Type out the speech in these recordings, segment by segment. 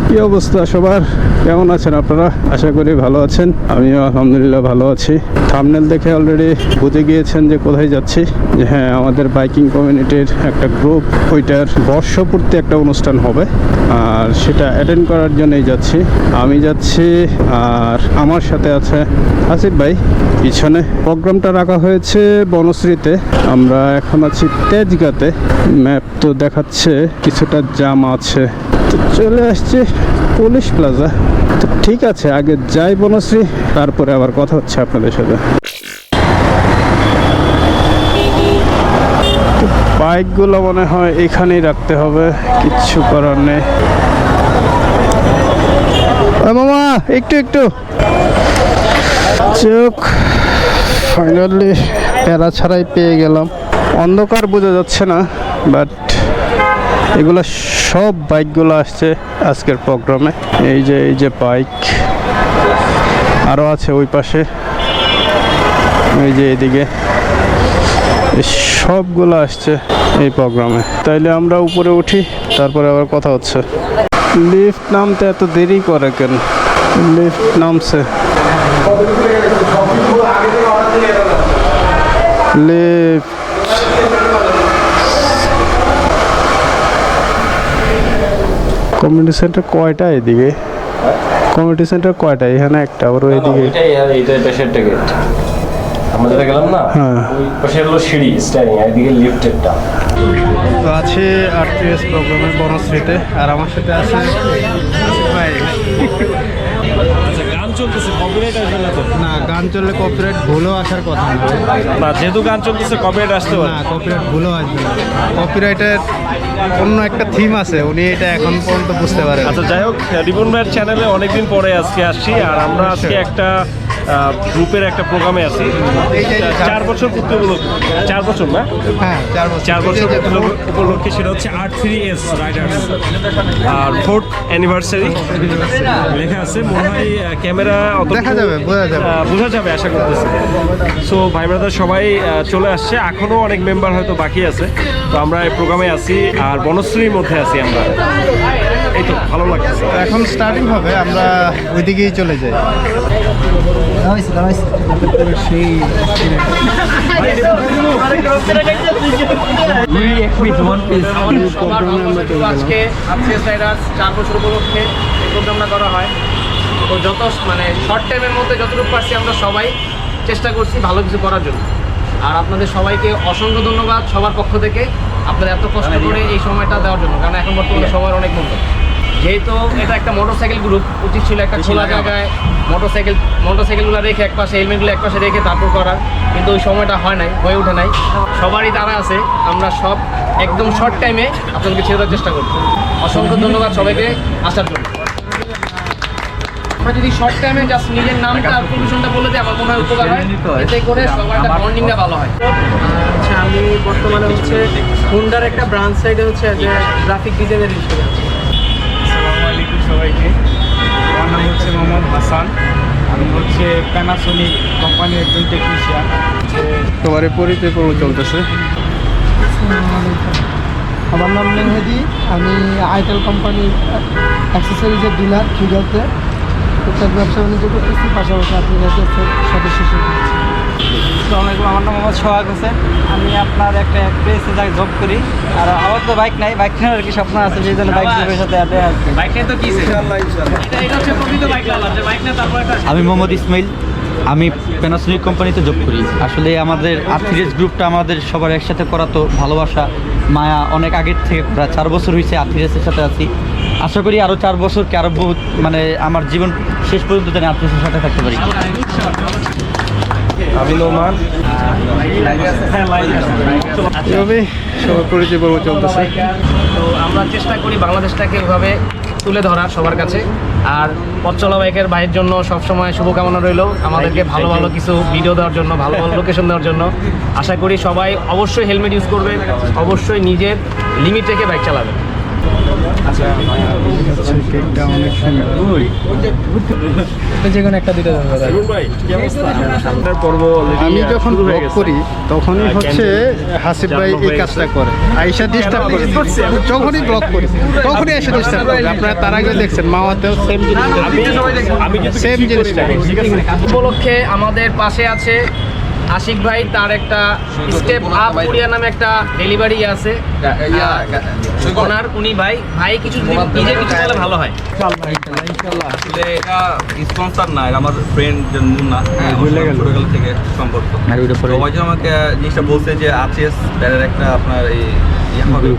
কি অবস্থা সবার, কেমন আছেন আপনারা? আশা করি ভালো আছেন। আমিও আলহামদুলিল্লাহ ভালো আছি। থাম্বনেল দেখে অলরেডি বুঝে গিয়েছেন যে কোথায় যাচ্ছি। যে হ্যাঁ, আমাদের বাইকিং কমিউনিটির একটা গ্রুপ, ওইটার বর্ষপূর্তি একটা অনুষ্ঠান হবে, আর সেটা অ্যাটেন্ড করার জন্যই যাচ্ছি। আমি যাচ্ছি আর আমার সাথে আছে আসিফ ভাই। পিছনে প্রোগ্রামটা রাখা হয়েছে বনশ্রীতে, আমরা এখন আছি তেজগাঁতে। ম্যাপ তো দেখাচ্ছে কিছুটা জাম আছে, তো চলে আসছে পুলিশ প্লাজা। তো ঠিক আছে, আগে যাই বনশ্রী, তারপরে আবার কথা হচ্ছে আপনাদের সাথে। বাইকগুলো মনে হয় এখানেই রাখতে হবে, কিচ্ছু করার নেই। মামা একটু একটু চোখ, ফাইনালি প্যারা ছাড়াই পেয়ে গেলাম। অন্ধকার বোঝা যাচ্ছে না, বাট এগুলো সব বাইকগুলো আসছে আজকের প্রোগ্রামে। এই যে বাইক আরও আছে ওই পাশে, এই যে এদিকে, সবগুলো আসছে এই প্রোগ্রামে। তাইলে আমরা উপরে উঠি, তারপরে আবার কথা হচ্ছে। লিফট নামতে এত দেরি করে কেন? লিফট নামছে, লিফট কমিউনিটি সেন্টার কয়টা এদিকে? কমিউনিটি সেন্টার কয়টা? এখানে একটা, আবার ওইদিকে আমরা গেলাম না, হ্যাঁ, ওই পাশে হলো সিঁড়ি স্টারিং, এদিকে লিফটেরটা। তো আছে আরটিএস প্রোগ্রামের বনশ্রীতে, আর আমার সাথে আছে ভাই। আচ্ছা, গান চলতেছে, কপিরাইট আসবে না তো? না, গান চললে কপিরাইট ভুলও আসার কথা না। না, যেহেতু গান চলতেছে কপিরাইট আসতে পারে না, কপিরাইট ভুলও আসবে না। কপিরাইটের অন্য একটা থিম আছে, উনি এটা এখন পর্যন্ত বুঝতে পারেন। আচ্ছা, যাই হোক, রিবন ভাইয়ের চ্যানেলে অনেকদিন পরে আজকে আসছি, আর আমরা আজকে একটা গ্রুপের একটা প্রোগ্রামে আছি। 4 বছর পূর্তি উপলক্ষে, 4 বছর না, হ্যাঁ 4 বছর উপলক্ষে, সেটা হচ্ছে R3S রাইডার্স আর 4th অ্যানিভার্সারি লেখা আছে। মনে হয় ক্যামেরা দেখা যাবে, বোঝা যাবে আশা করতেছি। সো ভাই ব্রাদার সবাই চলে আসছে, এখনও অনেক মেম্বার হয়তো বাকি আছে। তো আমরা এই প্রোগ্রামে আছি, আর বনশ্রীর মধ্যে আছি আমরা। এই তো ভালো লাগতেছে। এখন স্টার্টিং হবে, আমরা ওইদিকেই চলে যাই। আজকে আরটিএস রাইডার্স 4 বছর উপলক্ষে এই প্রোগ্রামটা করা হয়। তো যত মানে শর্ট টাইমের মধ্যে যতটুকু পারছি আমরা সবাই চেষ্টা করছি ভালো কিছু করার জন্য। আর আপনাদের সবাইকে অসংখ্য ধন্যবাদ সবার পক্ষ থেকে, আপনাদের এত কষ্ট করে এই সময়টা দেওয়ার জন্য। কারণ এখন বর্তমানে সবার অনেক মূল্য। যেহেতু এটা একটা মোটরসাইকেল গ্রুপ, উচিত ছিল একটা খোলা জায়গায় মোটরসাইকেলগুলো রেখে একপাশে, হেলমেটগুলো একপাশে রেখে তারপর করার, কিন্তু ওই সময়টা হয় নাই, হয়ে ওঠে নাই। সবারই তারা আছে, আমরা সব একদম শর্ট টাইমে আপনাদেরকে ছেড়ে দেওয়ার চেষ্টা করব। অসংখ্য ধন্যবাদ সবাইকে আসার জন্য। আমরা যদি শর্ট টাইমে জাস্ট নিজের নামটা আর প্রফেশনটা বলে দিই, আমার মনে হয় উপকার হয়, এতে করে সবার একটা বন্ডিংটা ভালো হয়। আচ্ছা, আমি বর্তমানে হচ্ছে হুন্ডার একটা ব্রাঞ্চ সাইডে হচ্ছে গ্রাফিক ডিজাইনের হিসেবে। আসসালামু আলাইকুম সবাইকে। আমার নাম হচ্ছে মোহাম্মদ হাসান, আমি হচ্ছে প্যানাসোনিক কোম্পানির একজন টেকনিশিয়ান। তোমার পরিচয় পর্ব চলতেছে। আমার নাম মেহেদি, আমি আইটেল কোম্পানির অ্যাক্সেসরিজের ডিলার ফিগারতে টুকটাক ব্যবসা বাণিজ্য করতেছি, পাশাপাশি আপনি সদস্য হিসেবে। আসসালামু আলাইকুম, আমার নাম মোহাম্মদ সোহাগ হোসেন, আমি আপনার একটা প্লেসে যাই জব করি। আর আমার তো বাইক নাই, বাইক নেওয়ার কি স্বপ্ন আছে, সেই জন্য বাইক জবের সাথে বাইক নিয়ে তো কি এটা হচ্ছে প্রকৃত বাইক লাভার, যে বাইক না তারপর একটা। আমি মোহাম্মদ ইসমাইল, আমি প্যানাসোনিক কোম্পানিতে জব করি। আসলে আমাদের R3S গ্রুপটা আমাদের সবার একসাথে করা, তো ভালোবাসা মায়া অনেক আগের থেকে, প্রায় 4 বছর হয়েছে R3S-এর সাথে আছি। আশা করি আরও 4 বছর কি আরও বহুত, মানে আমার জীবন শেষ পর্যন্ত যেন R3S-এর সাথে থাকতে পারি। আমি নোমান, এভাবেই সবার পরিচয় পর্ব চলতেছে। তো আমরা চেষ্টা করি বাংলাদেশটাকে এভাবে তুলে ধরার সবার কাছে। আর পথ চলা বাইকের ভাইয়ের জন্য সবসময় শুভকামনা রইল, আমাদেরকে ভালো ভালো কিছু ভিডিও দেওয়ার জন্য, ভালো ভালো লোকেশন দেওয়ার জন্য। আশা করি সবাই অবশ্যই হেলমেট ইউজ করবেন, অবশ্যই নিজের লিমিট রেখে বাইক চালাবেন। কেকটা অনেক সুন্দর। যে কোনো একটা দিতে হবে রুন ভাই কি অবস্থা? আপনার পর্ব already আমি যখন শুরু হয়ে ব্লগ গেছে। করি তখনই হচ্ছে হাসিব ভাই এই কাজটা করে, আইসা ডিস্টার্ব করে। যখনই ব্লগ করি তখনই এসে ডিস্টার্ব করে। আপনারা তার আগে দেখছেন মাওয়াতেও সেম জিনিস, আমি কিন্তু সেম জিনিসটা করে। ঠিক আছে উপলক্ষে আমাদের পাশে আছে আশিক ভাই, তার একটা স্টেপ আপ কোরিয়া নামে একটা ডেলিভারি আছে ওনার, উনি ভাই কিছু যদি নিজে কিছু বলে ভালো হয়। আসলে এটা স্পন্সর না, এটা আমার ফ্রেন্ড মুন্না, ছোটবেলা থেকে সম্পর্ক। সবাই যে আমাকে জিনিসটা বলছে যে আরটিএস ব্যারের একটা আপনার এই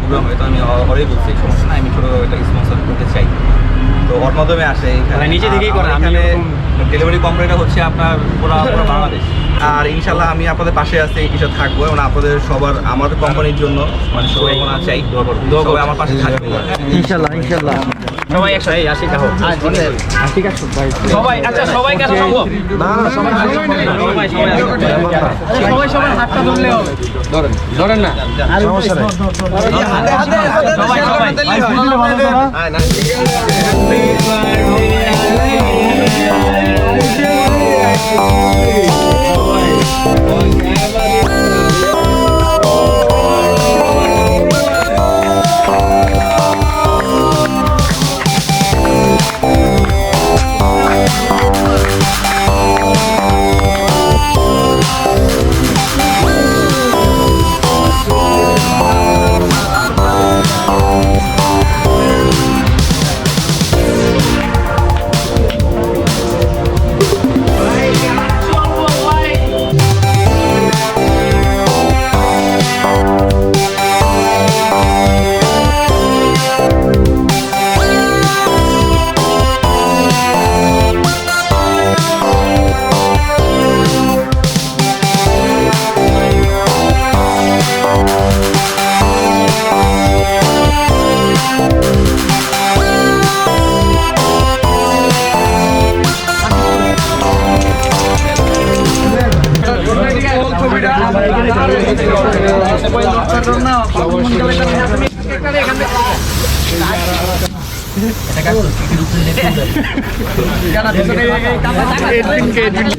প্রোগ্রাম হয়, তো আমি ওরাই বলছি সমস্যা না, আমি ছোটবেলা একটা স্পন্সর করতে চাই। তো ওর মাধ্যমে আসে এখানে নিজে থেকেই করে, আমি এখানে ডেলিভারি কোম্পানিটা হচ্ছে আপনার পুরো বাংলাদেশ। আর ইনশাল্লাহ আমি আপনাদের পাশে আছি, কিছু থাকবো, এবং আপনাদের সবার আমাদের কোম্পানির জন্য মানে শুভকামনা চাই, সবাই আমার পাশে থাকবে ইনশাল্লাহ ইনশাল্লাহ। সবাই একসাথে আশিক দেখো সবাই, আচ্ছা সবাই কাছে সম্ভব সবাই হাতটা ধরলে হবে, ধরেন না সবাই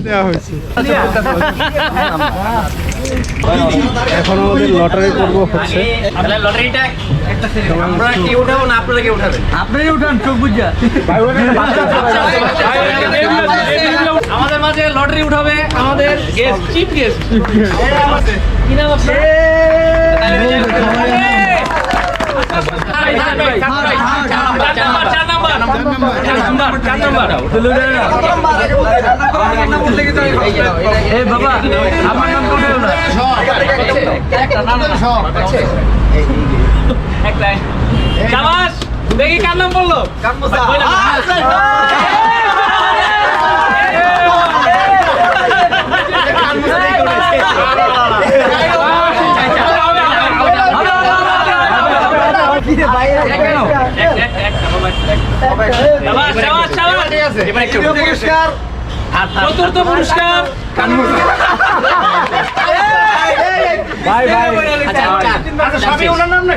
দেওয়া হয়েছে। এখন আমাদের লটারি পর্ব হচ্ছে। লটারিটা আমরা কি উঠাবো না আপনারা কি উঠাবেন? আপনারই উঠান চোখ বুঝা। আমাদের মাঝে লটারি উঠাবে আমাদের গেস্ট, চিফ গেস্ট। কি নাম আপনার? বাবা আমার নাম কোথায় না? চাবাস দেখি কার নাম বললো? চতুর্থ পুরস্কার ভাই ভাই সবই ওনার নাম না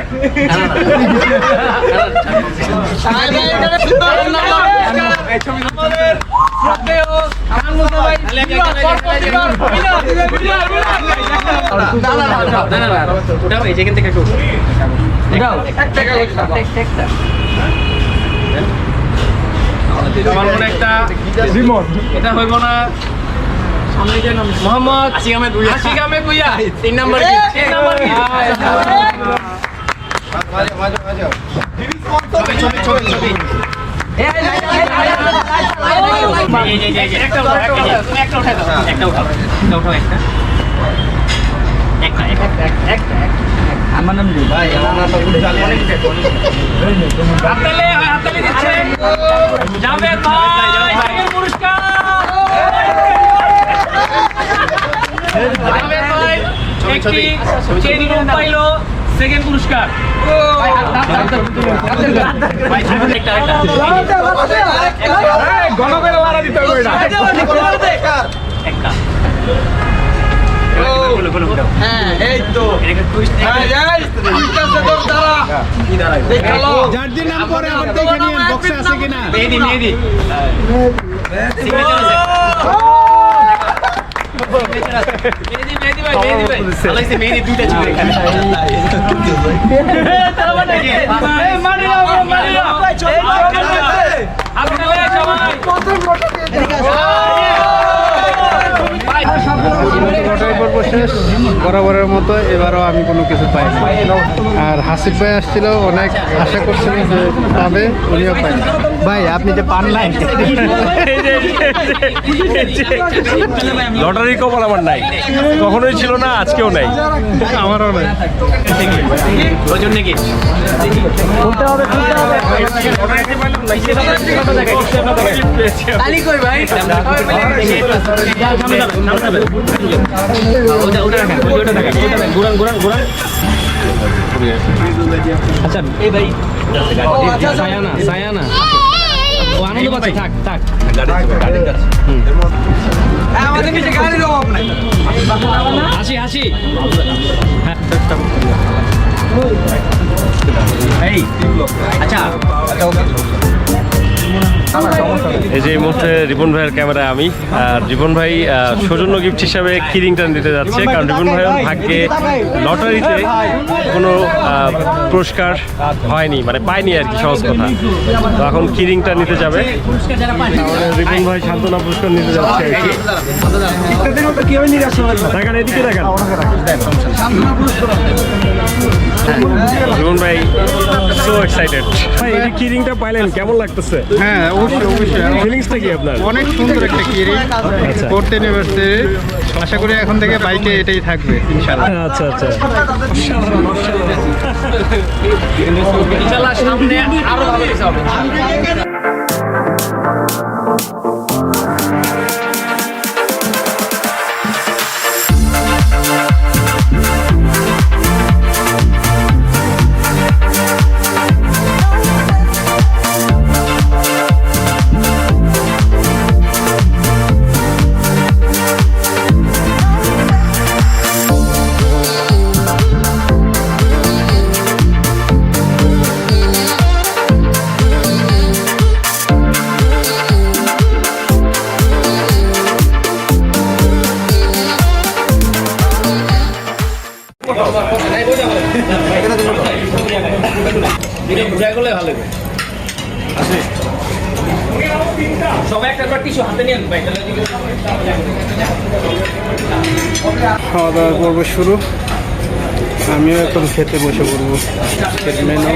যেখান থেকে আমার মনে একটা এটা হইব না মোহাম্মদ আশিক আহমেদ ভুইয়া 3 নাম্বার আমার নাম ভাই হাততালি দিচ্ছে জাভেদ ভাই সেকেন্ড পুরস্কার জাভেদ ভাই একটি চেরি রোল পাইলো সেকেন্ড পুরস্কার গণবের লারা দিতে হবে এটা একটা হ্যাঁ এই তো যার দিন নাম করে আমার দেখে নিন বক্সে আছে কিনা। মেহেদি দুইটা ছিল এখানে। পর্ব শেষ, বরাবরের মতো এবারও আমি কোনো কিছু পাইনি। আর হাসিফ ভাই আসছিল, অনেক আশা করছিলেন যে পাবে, উনিও পাইনি। ভাই আপনি যে পান নাই, লটারি কপাল আমার নাই, কখনোই ছিল না, আজকেও নাই। আমারও নাই। আচ্ছা এই ভাই সায়ানা ও আনন্দ পাচ্ছে, থাক থাক আমাদের কিছু গাড়ির অভাব নাই। হাসি হাসি এই আচ্ছা এই যে এই মুহূর্তে রিপন ভাইয়ের ক্যামেরায় আমি, আর রিপন ভাই সৌজন্য গিফট হিসাবে কিরিংটা দিতে যাচ্ছে, কারণ রিপন ভাইয়ের ভাগ্যে লটারিতে কোনো পুরস্কার হয়নি, মানে পায়নি আর কি, সহজ কথা। তো এখন কিরিংটা নিতে যাবে, রিপন ভাই সান্ত্বনা পুরস্কার নিতে যাচ্ছে আর কি। দেখান এদিকে, দেখান রিপন ভাই সো এক্সাইটেড। ভাই এই কিরিংটা পাইলেন, কেমন লাগতেছে? হ্যাঁ অবশ্যই অবশ্যই, ফিলিংসটা কি আপনার? অনেক সুন্দর একটা কিরিং, করতে ইউনিভার্সিটি। আশা করি এখন থেকে বাইকে এটাই থাকবে ইনশাআল্লাহ। আচ্ছা আচ্ছা, ইনশাআল্লাহ সামনে আরো ভালো কিছু হবে। সবাই একটা টিস্যু হাতে নিয়ে ভাই। খাওয়া দাওয়ার পর্ব শুরু, আমিও এখন খেতে বসে পড়বো। মেনু